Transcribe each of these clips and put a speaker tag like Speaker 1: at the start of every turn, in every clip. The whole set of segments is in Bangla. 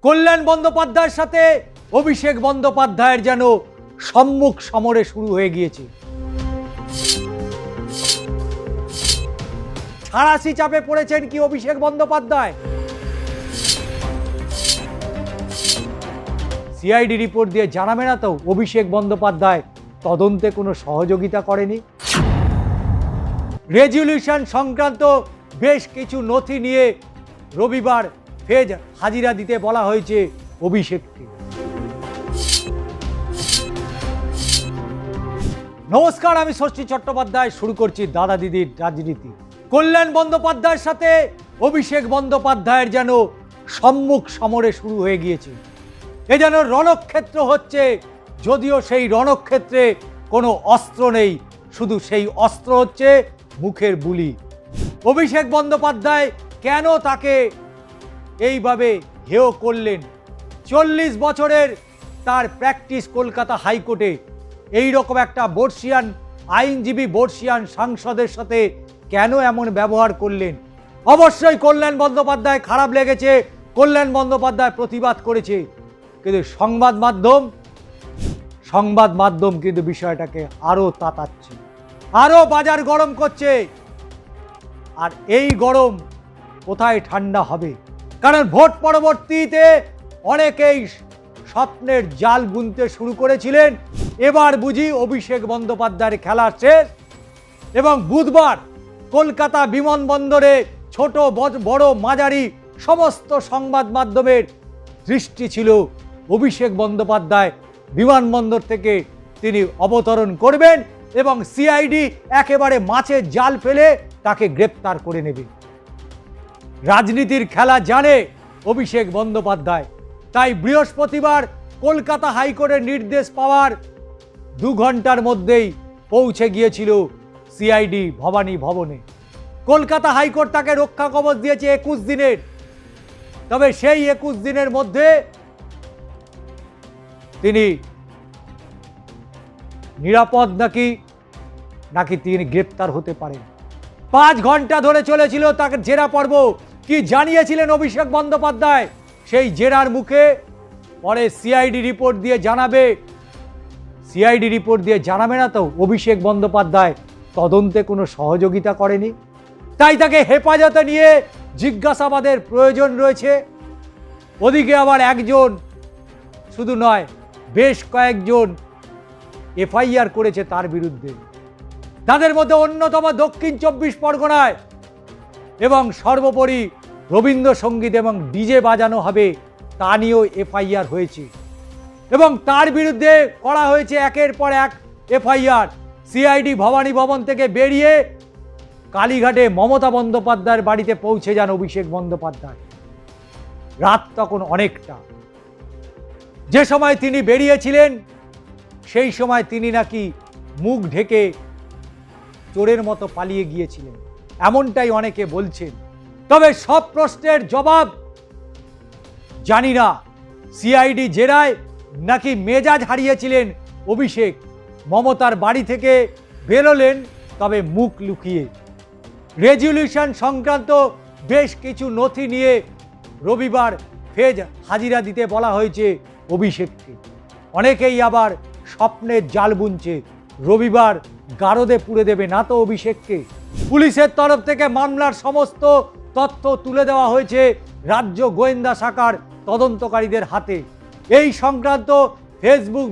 Speaker 1: কল্যাণ বন্দ্যোপাধ্যায়ের সাথে অভিষেক বন্দ্যোপাধ্যায়ের যেন সম্মুখ সমরে শুরু হয়ে গিয়েছে। ছাড়াশি চাপে পড়েছেন কি অভিষেক বন্দ্যোপাধ্যায়? সিআইডি রিপোর্ট দিয়ে জানাবে না তো অভিষেক বন্দ্যোপাধ্যায় তদন্তে কোনো সহযোগিতা করেনি? রেজলিউশন সংক্রান্ত বেশ কিছু নথি নিয়ে রবিবার ফের হাজিরা দিতে বলা হয়েছে অভিষেককে। নমস্কার, আমি ষষ্ঠী চট্টোপাধ্যায়। শুরু করছি দাদা দিদির রাজনীতি। কল্যাণ বন্দ্যোপাধ্যায়ের সাথে অভিষেক বন্দ্যোপাধ্যায়ের যেন সম্মুখ সমরে শুরু হয়ে গিয়েছে। এ যেন রণক্ষেত্র হচ্ছে, যদিও সেই রণক্ষেত্রে কোনো অস্ত্র নেই, শুধু সেই অস্ত্র হচ্ছে মুখের বুলি। অভিষেক বন্দ্যোপাধ্যায় কেন তাকে এইভাবে হেয় করলেন? 40 বছরের তার প্র্যাকটিস কলকাতা হাইকোর্টে, এই রকম একটা বর্ষিয়ান আইনজীবী, বর্ষিয়ান সাংসদের সাথে কেন এমন ব্যবহার করলেন? অবশ্যই কল্যাণ বন্দ্যোপাধ্যায় খারাপ লেগেছে, কল্যাণ বন্দ্যোপাধ্যায় প্রতিবাদ করেছে, কিন্তু সংবাদ মাধ্যম কিন্তু বিষয়টাকে আরো তাতাচ্ছে, আরো বাজার গরম করছে। আর এই গরম কোথায় ঠান্ডা হবে? কারণ ভোট পরবর্তীতে অনেকেই স্বপ্নের জাল বুনতে শুরু করেছিলেন। এবার বুঝি অভিষেক বন্দ্যোপাধ্যায়ের খেলা শেষ। এবং বুধবার কলকাতা বিমানবন্দরে ছোট বড় মাঝারি সমস্ত সংবাদ মাধ্যমের দৃষ্টি ছিল অভিষেক বন্দ্যোপাধ্যায় বিমানবন্দর থেকে তিনি অবতরণ করবেন এবং সিআইডি একেবারে মাছের জাল ফেলে তাকে গ্রেপ্তার করে নেবে। রাজনীতির খেলা জানে অভিষেক বন্দ্যোপাধ্যায়। তাই বৃহস্পতিবার কলকাতা হাইকোর্টের নির্দেশ পাওয়ার 2 ঘন্টার মধ্যেই পৌঁছে গিয়েছিল সিআইডি ভবানী ভবনে। কলকাতা হাইকোর্ট তাকে রক্ষা কবচ দিয়েছে 21 দিনের। তবে সেই 21 দিনের মধ্যে তিনি নিরাপদ নাকি তিনি গ্রেপ্তার হতে পারেন। 5 ঘন্টা ধরে চলেছিল তাকে জেরা পর্ব। কি জানিয়েছিলেন অভিষেক বন্দ্যোপাধ্যায়? সেই জেরার মুখে পরে সিআইডি রিপোর্ট দিয়ে জানাবে। সিআইডি রিপোর্ট দিয়ে জানাবে না তো অভিষেক বন্দ্যোপাধ্যায় তদন্তে কোনো সহযোগিতা করেনি? তাই তাকে হেফাজতে নিয়ে জিজ্ঞাসাবাদের প্রয়োজন রয়েছে। ওদিকে আবার একজন শুধু নয়, বেশ কয়েকজন এফআইআর করেছে তার বিরুদ্ধে। তাদের মধ্যে অন্যতম দক্ষিণ 24 পরগনায়, এবং সর্বোপরি রবীন্দ্রসঙ্গীত এবং ডিজে বাজানো হবে তা নিয়েও এফআইআর হয়েছে এবং তার বিরুদ্ধে করা হয়েছে একের পর এক এফআইআর। সিআইডি ভবানী ভবন থেকে বেরিয়ে কালীঘাটে মমতা বন্দ্যোপাধ্যায়ের বাড়িতে পৌঁছে যান অভিষেক বন্দ্যোপাধ্যায়। রাত তখন অনেকটা। যে সময় তিনি বেরিয়েছিলেন সেই সময় তিনি নাকি মুখ ঢেকে চোরের মতো পালিয়ে গিয়েছিলেন, এমনটাই অনেকে বলছেন। তবে সব প্রশ্নের জবাব জানি না। সিআইডি জেরায় নাকি মেজাজ হারিয়েছিলেন অভিষেক, মমতার বাড়ি থেকে বেরোলেন তবে মুখ লুকিয়ে। রেজলিউশন সংক্রান্ত বেশ কিছু নথি নিয়ে রবিবার ফের হাজিরা দিতে বলা হয়েছে অভিষেককে। অনেকেই আবার স্বপ্নের জাল বুনছে, রবিবার গারদে পুড়ে দেবে না তো অভিষেককে। পুলিশের তরফ থেকে মামলার সমস্ত তথ্য তুলে দেওয়া হয়েছে রাজ্য গোয়েন্দা শাখার তদন্তকারীদের হাতে। এই সংক্রান্ত ফেসবুক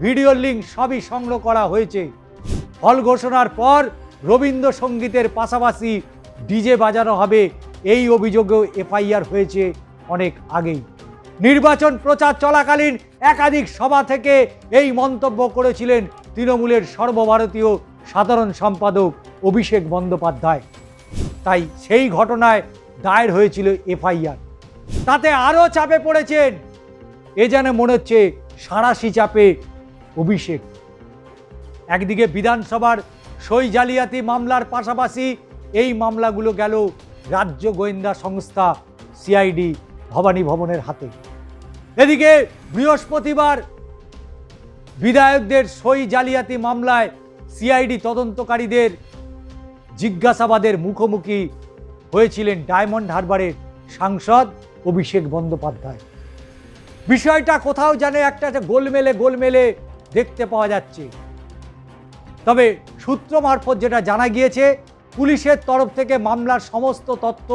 Speaker 1: ভিডিওর লিঙ্ক সবই সংগ্রহ করা হয়েছে। ফল ঘোষণার পর রবীন্দ্রসঙ্গীতের পাশাপাশি ডিজে বাজানো হবে, এই অভিযোগেও এফআইআর হয়েছে অনেক আগেই। নির্বাচন প্রচার চলাকালীন একাধিক সভা থেকে এই মন্তব্য করেছিলেন তৃণমূলের সর্বভারতীয় সাধারণ সম্পাদক অভিষেক বন্দ্যোপাধ্যায়। তাই সেই ঘটনায় দায়ের হয়েছিল এফআইআর। তাতে আরও চাপে পড়েছেন। এ যেন মনে হচ্ছে সাঁড়াশি চাপে অভিষেক। একদিকে বিধানসভার সই জালিয়াতি মামলার পাশাপাশি এই মামলাগুলো গেল রাজ্য গোয়েন্দা সংস্থা সিআইডি ভবানী ভবনের হাতে। এদিকে বৃহস্পতিবার বিধায়কদের সই জালিয়াতি মামলায় সিআইডি তদন্তকারীদের জিজ্ঞাসাবাদের মুখোমুখি হয়েছিলেন ডায়মন্ড হারবারের সাংসদ অভিষেক বন্দ্যোপাধ্যায়। বিষয়টা কোথাও যেন একটা গোলমেলে দেখতে পাওয়া যাচ্ছে। তবে সূত্র মারফত যেটা জানা গিয়েছে, পুলিশের তরফ থেকে মামলার সমস্ত তথ্য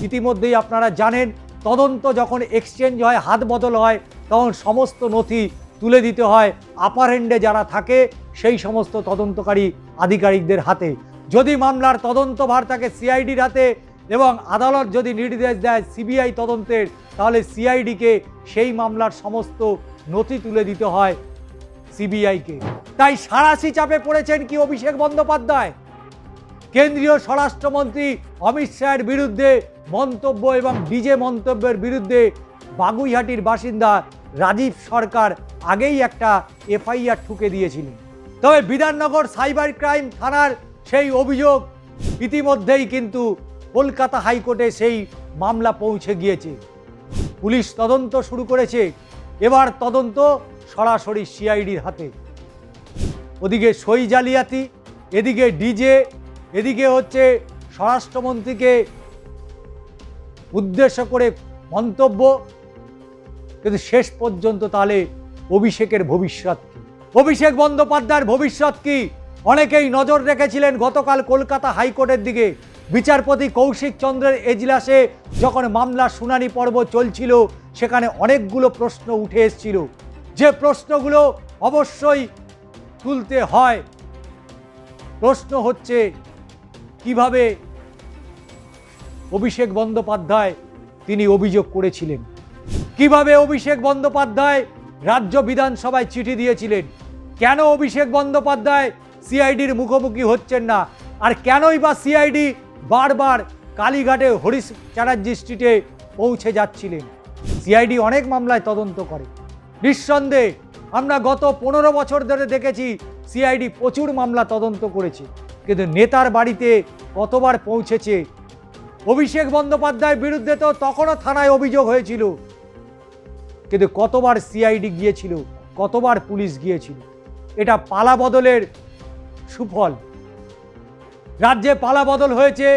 Speaker 1: ইতিমধ্যেই আপনারা জানেন। তদন্ত যখন এক্সচেঞ্জ হয়, হাত বদল হয়, তখন সমস্ত নথি তুলে দিতে হয় আপার এন্ডে যারা থাকে সেই সমস্ত তদন্তকারী আধিকারিকদের হাতে। যদি মামলার তদন্তভার থাকে সিআইডির হাতে এবং আদালত যদি নির্দেশ দেয় সিবিআই তদন্তের, তাহলে সিআইডিকে সেই মামলার সমস্ত নথি তুলে দিতে হয় সিবিআইকে। তাই সাঁড়াশি চাপে পড়েছেন কি অভিষেক বন্দ্যোপাধ্যায়? কেন্দ্রীয় স্বরাষ্ট্রমন্ত্রী অমিত শাহের বিরুদ্ধে মন্তব্য এবং ডিজে মন্তব্যের বিরুদ্ধে বাগুইহাটির বাসিন্দা রাজীব সরকার আগেই একটা এফআইআর ঠুকে দিয়েছিলেন। তবে বিধাননগর সাইবার ক্রাইম থানার সেই অভিযোগ ইতিমধ্যেই কিন্তু কলকাতা হাইকোর্টে সেই মামলা পৌঁছে গিয়েছে। পুলিশ তদন্ত শুরু করেছে। এবার তদন্ত সরাসরি সিআইডির হাতে। ওদিকে সই জালিয়াতি, এদিকে ডিজে, এদিকে হচ্ছে স্বরাষ্ট্রমন্ত্রীকে উদ্দেশ্য করে মন্তব্য। কিন্তু শেষ পর্যন্ত তাহলে অভিষেকের ভবিষ্যৎ কি? অভিষেক বন্দ্যোপাধ্যায়ের ভবিষ্যৎ কি? অনেকেই নজর রেখেছিলেন গতকাল কলকাতা হাইকোর্টের দিকে। বিচারপতি কৌশিক চন্দ্রের এজলাসে যখন মামলার শুনানি পর্ব চলছিল, সেখানে অনেকগুলো প্রশ্ন উঠে এসেছিল, যে প্রশ্নগুলো অবশ্যই তুলতে হয়। প্রশ্ন হচ্ছে কিভাবে অভিষেক বন্দ্যোপাধ্যায় তিনি অভিযোগ করেছিলেন, কিভাবে অভিষেক বন্দ্যোপাধ্যায় রাজ্য বিধানসভায় চিঠি দিয়েছিলেন, কেন অভিষেক বন্দ্যোপাধ্যায় সিআইডির মুখোমুখি হচ্ছেন না, আর কেনই বা সিআইডি বারবার কালীঘাটে হরিশ চ্যাটার্জি স্ট্রিটে পৌঁছে যাচ্ছিলেন। সিআইডি অনেক মামলায় তদন্ত করে, নিঃসন্দেহে আমরা গত 15 বছর ধরে দেখেছি সিআইডি প্রচুর মামলা তদন্ত করেছে, কিন্তু নেতার বাড়িতে কতবার পৌঁছেছে? অভিষেক বন্দ্যোপাধ্যায়ের বিরুদ্ধে তো তখনও থানায় অভিযোগ হয়েছিল, কিন্তু কতবার সিআইডি গিয়েছিল, কতবার পুলিশ গিয়েছিল? এটা পালা বদলের সুফল। রাজ্যে পালা বদল হয়েছে,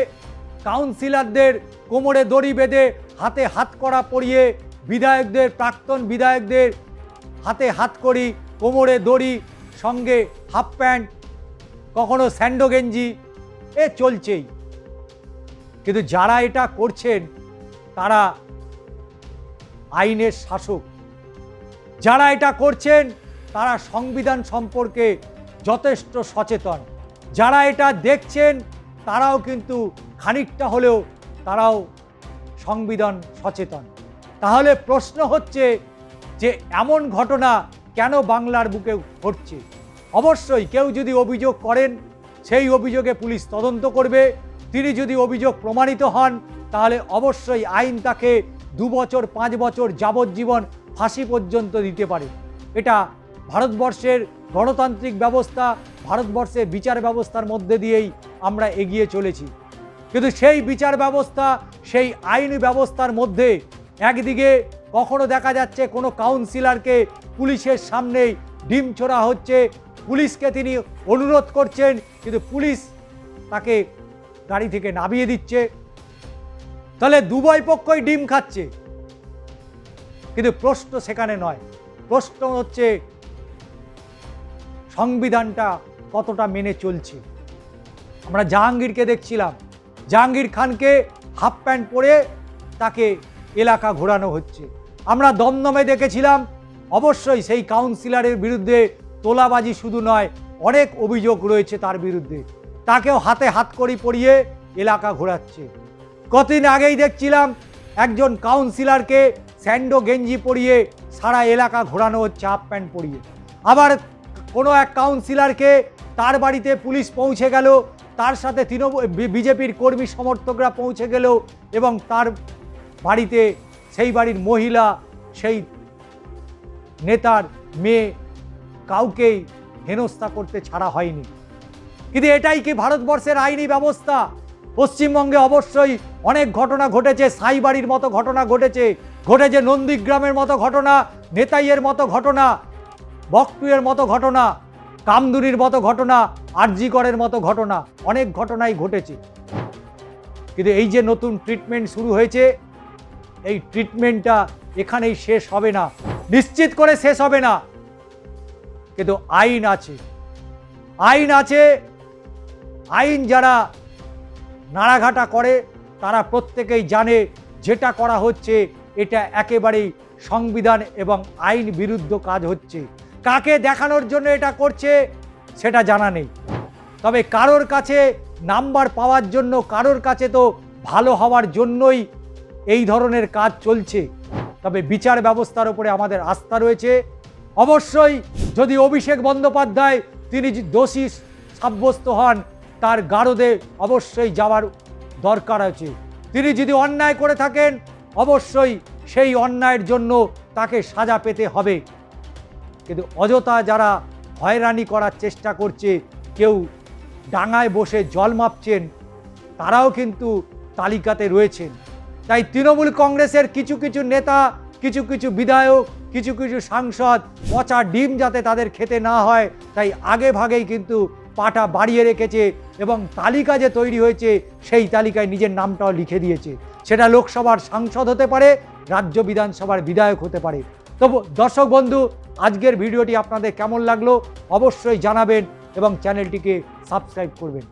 Speaker 1: কাউন্সিলরদের কোমরে দড়ি বেঁধে হাতে হাতকড়া পরিয়ে, বিধায়কদের, প্রাক্তন বিধায়কদের হাতে হাতকড়ি, কোমরে দড়ি, সঙ্গে হাফ প্যান্ট, কখনো স্যান্ডো গেঞ্জি, এ চলছেই। কিন্তু যারা এটা করছেন তারা আইনের শাসক, যারা এটা করছেন তারা সংবিধান সম্পর্কে যথেষ্ট সচেতন, যারা এটা দেখছেন তারাও কিন্তু খানিকটা হলেও তারাও সংবিধান সচেতন। তাহলে প্রশ্ন হচ্ছে যে এমন ঘটনা কেন বাংলার বুকে ঘটছে? অবশ্যই কেউ যদি অভিযোগ করেন সেই অভিযোগে পুলিশ তদন্ত করবে। তিনি যদি অভিযোগ প্রমাণিত হন তাহলে অবশ্যই আইন তাকে 2 বছর 5 বছর যাবজ্জীবন ফাঁসি পর্যন্ত দিতে পারে। এটা ভারতবর্ষের গণতান্ত্রিক ব্যবস্থা, ভারতবর্ষের বিচার ব্যবস্থার মধ্যে দিয়েই আমরা এগিয়ে চলেছি। কিন্তু সেই বিচার ব্যবস্থা, সেই আইনি ব্যবস্থার মধ্যে একদিকে কখনো দেখা যাচ্ছে কোনো কাউন্সিলরকে পুলিশের সামনেই ডিম ছোড়া হচ্ছে, পুলিশকে তিনি অনুরোধ করছেন কিন্তু পুলিশ তাকে গাড়ি থেকে নামিয়ে দিচ্ছে। তাহলে দুই পক্ষই ডিম খাচ্ছে, কিন্তু প্রশ্ন সেখানে নয়। প্রশ্ন হচ্ছে সংবিধানটা কতটা মেনে চলছে। আমরা জাহাঙ্গীরকে দেখছিলাম, জাহাঙ্গীর খানকে হাফ প্যান্ট পরে তাকে এলাকা ঘোরানো হচ্ছে। আমরা দমদমে দেখেছিলাম, অবশ্যই সেই কাউন্সিলরের বিরুদ্ধে তোলাবাজি শুধু নয়, অনেক অভিযোগ রয়েছে তার বিরুদ্ধে, তাকেও হাতে হাতকড়ি পরিয়ে এলাকা ঘোরাচ্ছে। কতদিন আগেই দেখছিলাম একজন কাউন্সিলরকে স্যান্ডো গেঞ্জি পরিয়ে সারা এলাকা ঘোরানো হচ্ছে হাফ প্যান্ট পরিয়ে। আবার কোনো এক কাউন্সিলরকে তার বাড়িতে পুলিশ পৌঁছে গেল, তার সাথে বিজেপির কর্মী সমর্থকরা পৌঁছে গেল এবং তার বাড়িতে সেই বাড়ির মহিলা, সেই নেতার মেয়ে, কাউকেই হেনস্থা করতে ছাড়া হয়নি। কিন্তু এটাই কি ভারতবর্ষের আইনি ব্যবস্থা? পশ্চিমবঙ্গে অবশ্যই অনেক ঘটনা ঘটেছে, সাইবাড়ির মতো ঘটনা ঘটেছে, নন্দীগ্রামের মতো ঘটনা, নেতাইয়ের মতো ঘটনা, বকটুয়ের মতো ঘটনা, কামদুনির মতো ঘটনা, আরজিকরের মতো ঘটনা, অনেক ঘটনাই ঘটেছে। কিন্তু এই যে নতুন ট্রিটমেন্ট শুরু হয়েছে, এই ট্রিটমেন্টটা এখানেই শেষ হবে না, নিশ্চিত করে শেষ হবে না। কিন্তু আইন আছে, আইন আছে। আইন যারা নাড়াঘাটা করে তারা প্রত্যেকেই জানে যেটা করা হচ্ছে এটা একেবারেই সংবিধান এবং আইন বিরুদ্ধ কাজ হচ্ছে। কাকে দেখানোর জন্য এটা করছে সেটা জানা নেই, তবে কারোর কাছে নাম্বার পাওয়ার জন্য, কারোর কাছে তো ভালো হওয়ার জন্যই এই ধরনের কাজ চলছে। তবে বিচার ব্যবস্থার উপরে আমাদের আস্থা রয়েছে। অবশ্যই যদি অভিষেক বন্দ্যোপাধ্যায় তিনি দোষী সাব্যস্ত হন, তার গারদে অবশ্যই যাওয়ার দরকার আছে। তিনি যদি অন্যায় করে থাকেন, অবশ্যই সেই অন্যায়ের জন্য তাকে সাজা পেতে হবে। কিন্তু অযথা যারা হয়রানি করার চেষ্টা করছে, কেউ ডাঙায় বসে জল মাপছেন, তারাও কিন্তু তালিকাতে রয়েছেন। তাই তৃণমূল কংগ্রেসের কিছু কিছু নেতা, কিছু কিছু বিধায়ক, কিছু কিছু সাংসদ পচা ডিম যাতে তাদের খেতে না হয়, তাই আগে ভাগেই কিন্তু পাটা বাড়িয়ে রেখেছে এবং তালিকা যে তৈরি হয়েছে সেই তালিকায় নিজের নামটাও লিখে দিয়েছে। সেটা লোকসভার সাংসদ হতে পারে, রাজ্য বিধানসভার বিধায়ক হতে পারে। তো দর্শক বন্ধু, আজকের ভিডিওটি আপনাদের কেমন লাগলো অবশ্যই জানাবেন এবং চ্যানেলটিকে সাবস্ক্রাইব করবেন।